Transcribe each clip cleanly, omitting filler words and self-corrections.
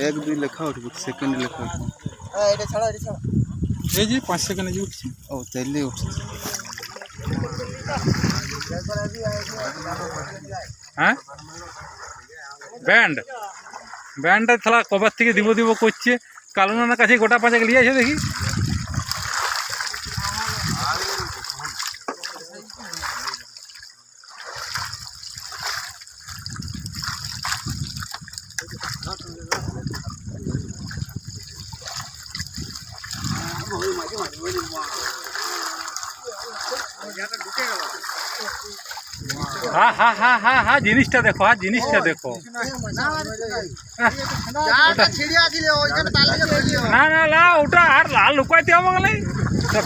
এক দুই লেখা উঠবে সেকেন্ড লেখা উঠবে এই যে 5 সেকেন্ডে যে উঠছে ও তাইলে উঠছে হ্যাঁ ব্যান্ডটা থালা কবার থেকে দিব করছে কালো নানার কাছে গোটা পাঁচেক নিয়ে আছে দেখি হ্যাঁ জিনিসটা দেখো না ওটা আর লাল লুকাইতে হবে গেলে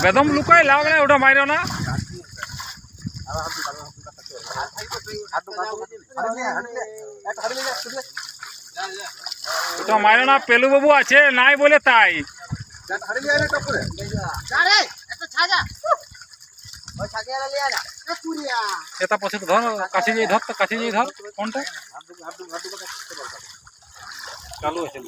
বেদম লুকাই লাভ গেলে ওটা মাইরো না ওটা মাইরো না পেলু বাবু আছে নাই বলে তাই এটা পছন্দ ধর কাছে যাই ধর কোনটা চালু আছে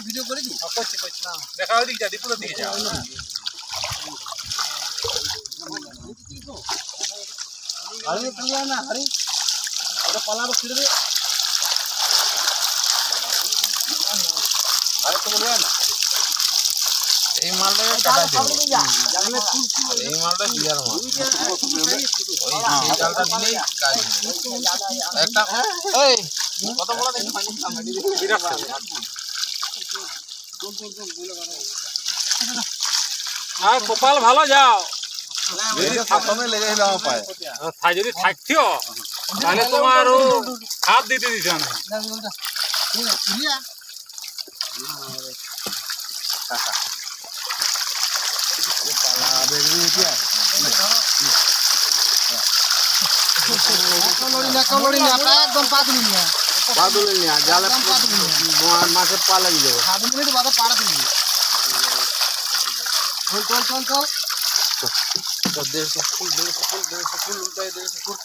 ভিডিও করে দেখা ওদিকে যা দীপুরের দিকে যা পালার ছিড়বে এই মালটাকে কাটা দেব এই মালটা বিয়ার মাল ওই জালটা দিলেই কাজ একটা এই কত বড় দেখি বিরাট আর কপাল ভালো যাও যদি সামনে লেগে গেল আমার পায়ে যদি থাকতিও তাহলে তোমার হাত দিতে দিছ না একদম পাতলি নিয়ে জালে মাছের পা লাগি যাবে 7 মিনিট বাদে পাড়া দিবি চল 150 ফুল 150 ফুল উল্টাই 150 ফুল